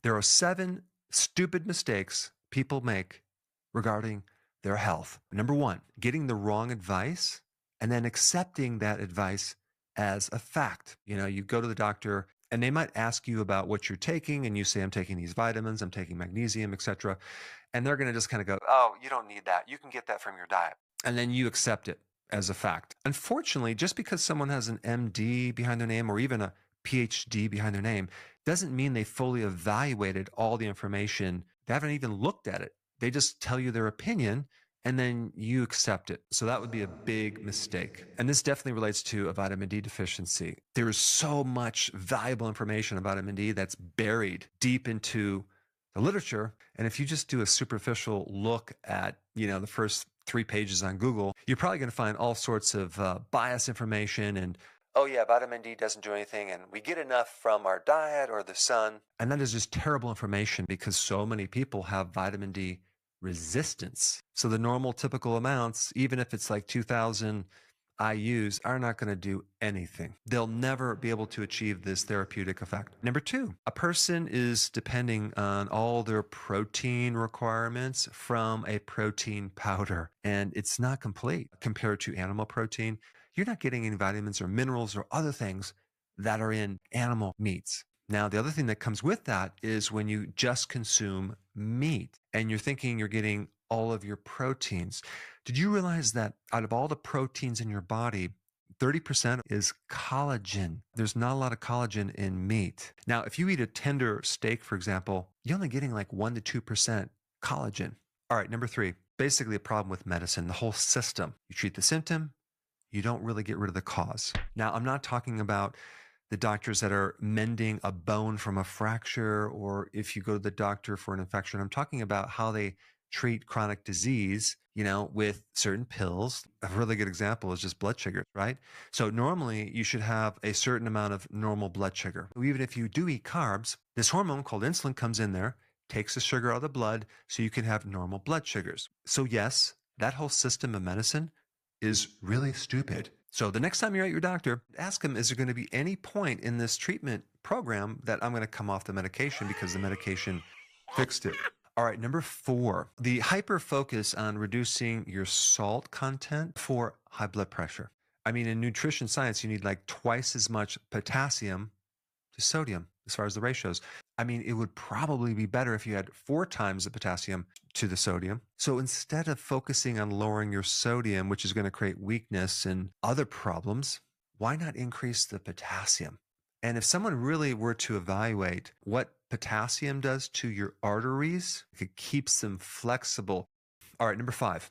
There are 7 stupid mistakes people make regarding their health. Number 1, getting the wrong advice and then accepting that advice as a fact. You go to the doctor and they might ask you about what you're taking, and you say, I'm taking these vitamins, I'm taking magnesium, etc. And they're going to just kind of go, oh, you don't need that. You can get that from your diet. And then you accept it as a fact. Unfortunately, just because someone has an MD behind their name or even a PhD behind their name doesn't mean they fully evaluated all the information. They haven't even looked at it. They just tell you their opinion and then you accept it. So that would be a big mistake. And this definitely relates to a vitamin D deficiency. There is so much valuable information about vitamin D that's buried deep into the literature. And if you just do a superficial look at, the first 3 pages on Google, you're probably going to find all sorts of biased information and, oh yeah, vitamin D doesn't do anything and we get enough from our diet or the sun. And that is just terrible information because so many people have vitamin D resistance. So the normal typical amounts, even if it's like 2,000 IUs, are not going to do anything. They'll never be able to achieve this therapeutic effect. Number 2, a person is depending on all their protein requirements from a protein powder, and it's not complete compared to animal protein. You're not getting any vitamins or minerals or other things that are in animal meats. Now, the other thing that comes with that is when you just consume meat and you're thinking you're getting all of your proteins. Did you realize that out of all the proteins in your body, 30% is collagen? There's not a lot of collagen in meat. Now, if you eat a tender steak, for example, you're only getting like 1 to 2% collagen. All right, number 3, basically a problem with medicine, the whole system. You treat the symptom, you don't really get rid of the cause. Now, I'm not talking about the doctors that are mending a bone from a fracture, or if you go to the doctor for an infection. I'm talking about how they treat chronic disease, with certain pills. A really good example is just blood sugar, right? So normally you should have a certain amount of normal blood sugar. Even if you do eat carbs, this hormone called insulin comes in there, takes the sugar out of the blood so you can have normal blood sugars. So yes, that whole system of medicine is really stupid. So the next time you're at your doctor, ask him, is there going to be any point in this treatment program that I'm going to come off the medication because the medication fixed it? All right, number 4, the hyper focus on reducing your salt content for high blood pressure. I mean, in nutrition science, you need like twice as much potassium to sodium as far as the ratios. I mean, it would probably be better if you had 4 times the potassium to the sodium. So instead of focusing on lowering your sodium, which is going to create weakness and other problems, why not increase the potassium? And if someone really were to evaluate what potassium does to your arteries, it keeps them flexible. All right, number 5,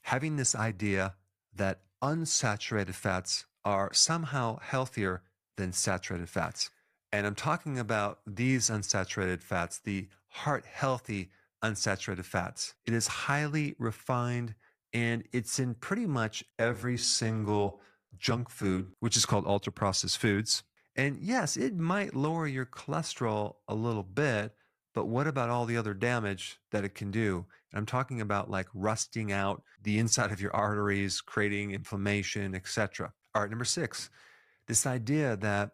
having this idea that unsaturated fats are somehow healthier than saturated fats. And I'm talking about these unsaturated fats, the heart-healthy unsaturated fats. It is highly refined and it's in pretty much every single junk food, which is called ultra-processed foods. And yes, it might lower your cholesterol a little bit, but what about all the other damage that it can do? And I'm talking about like rusting out the inside of your arteries, creating inflammation, etc. All right, number 6, this idea that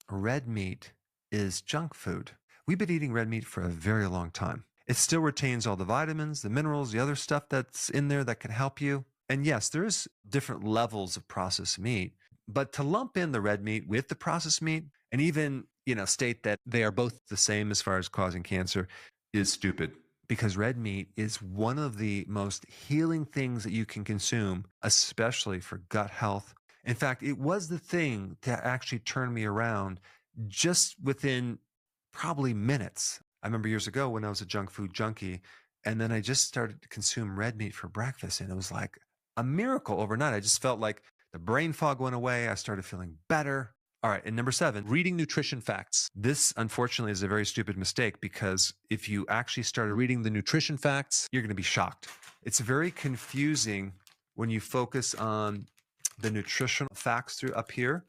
red meat is junk food. We've been eating red meat for a very long time. It still retains all the vitamins, the minerals, the other stuff that's in there that can help you. And yes, there's different levels of processed meat, but to lump in the red meat with the processed meat and even, state that they are both the same as far as causing cancer is stupid, because red meat is one of the most healing things that you can consume, especially for gut health. In fact, it was the thing that actually turned me around just within probably minutes. I remember years ago when I was a junk food junkie, and then I just started to consume red meat for breakfast, and it was like a miracle overnight. I just felt like the brain fog went away. I started feeling better. All right, and number 7, reading nutrition facts. This, unfortunately, is a very stupid mistake, because if you actually started reading the nutrition facts, you're going to be shocked. It's very confusing when you focus on the nutritional facts through up here,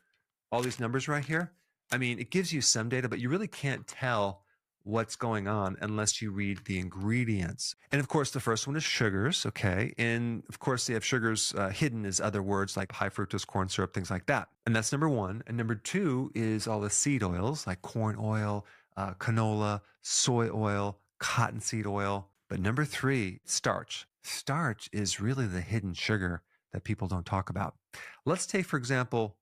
all these numbers right here. I mean, it gives you some data, but you really can't tell what's going on unless you read the ingredients. And of course, the first one is sugars, okay? And of course, they have sugars hidden as other words like high fructose corn syrup, things like that. And that's number 1. And number 2 is all the seed oils like corn oil, canola, soy oil, cottonseed oil. But number 3, starch. Starch is really the hidden sugar that people don't talk about. Let's take, for example,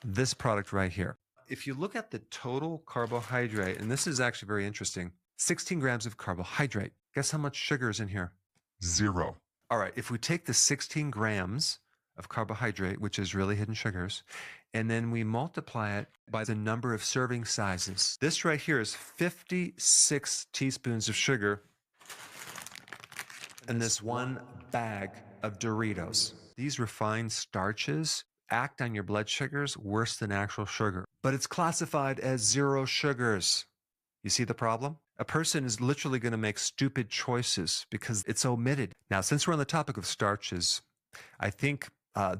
this product right here. If you look at the total carbohydrate, and this is actually very interesting, 16 grams of carbohydrate. Guess how much sugar is in here? 0. All right, if we take the 16 grams of carbohydrate, which is really hidden sugars, and then we multiply it by the number of serving sizes. This right here is 56 teaspoons of sugar in this one bag of Doritos. These refined starches act on your blood sugars worse than actual sugar, but it's classified as 0 sugars. You see the problem? A person is literally going to make stupid choices because it's omitted. Now, since we're on the topic of starches, I think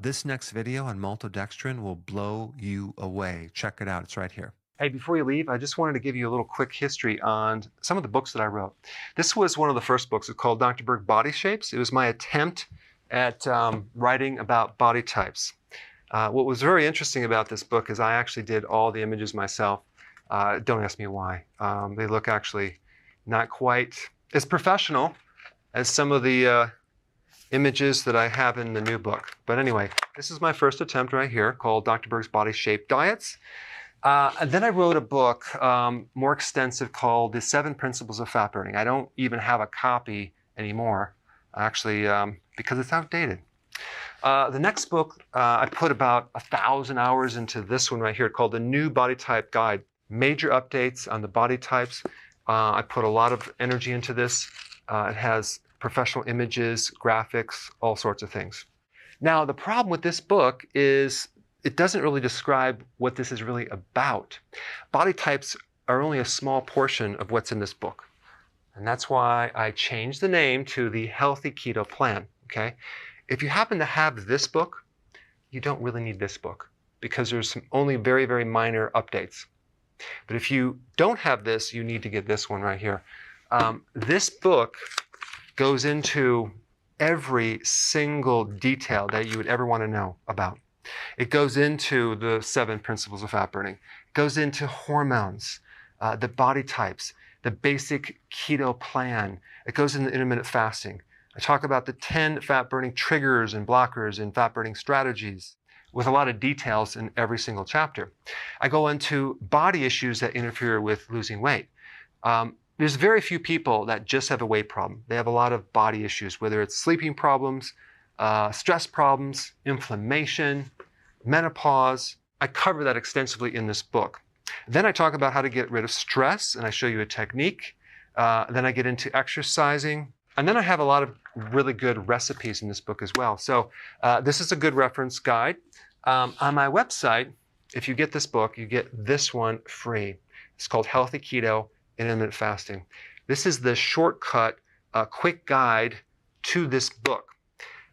this next video on maltodextrin will blow you away. Check it out. It's right here. Hey, before you leave, I just wanted to give you a little quick history on some of the books that I wrote. This was one of the first books. It's called Dr. Berg Body Shapes. It was my attempt at writing about body types. What was very interesting about this book is I actually did all the images myself. Don't ask me why. They look actually not quite as professional as some of the images that I have in the new book. But anyway, this is my first attempt right here called Dr. Berg's Body Shape Diets. And then I wrote a book more extensive called The 7 Principles of Fat Burning. I don't even have a copy anymore, actually, because it's outdated. The next book, I put about 1,000 hours into this one right here called The New Body Type Guide. Major updates on the body types. I put a lot of energy into this. It has professional images, graphics, all sorts of things. Now, the problem with this book is it doesn't really describe what this is really about. Body types are only a small portion of what's in this book. And that's why I changed the name to the Healthy Keto Plan, okay? If you happen to have this book, you don't really need this book because there's some only very, very minor updates. But if you don't have this, you need to get this one right here. This book goes into every single detail that you would ever want to know about. It goes into the 7 principles of fat burning. It goes into hormones, the body types, the basic keto plan. It goes into intermittent fasting. I talk about the 10 fat burning triggers and blockers and fat burning strategies with a lot of details in every single chapter. I go into body issues that interfere with losing weight. There's very few people that just have a weight problem. They have a lot of body issues, whether it's sleeping problems, stress problems, inflammation, menopause. I cover that extensively in this book. Then I talk about how to get rid of stress, and I show you a technique. Then I get into exercising. And then I have a lot of really good recipes in this book as well. So this is a good reference guide. On my website, if you get this book, you get this one free. It's called Healthy Keto Intermittent Fasting. This is the shortcut, quick guide to this book.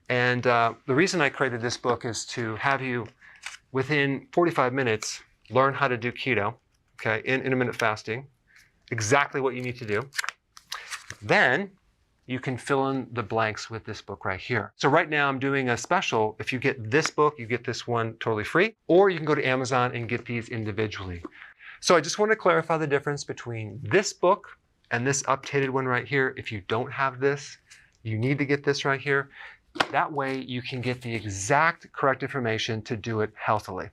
And the reason I created this book is to have you, within 45 minutes, learn how to do keto, okay, in intermittent fasting, exactly what you need to do. Then you can fill in the blanks with this book right here. So right now I'm doing a special. If you get this book, you get this one totally free, or you can go to Amazon and get these individually. So I just want to clarify the difference between this book and this updated one right here. If you don't have this, you need to get this right here. That way you can get the exact correct information to do it healthily.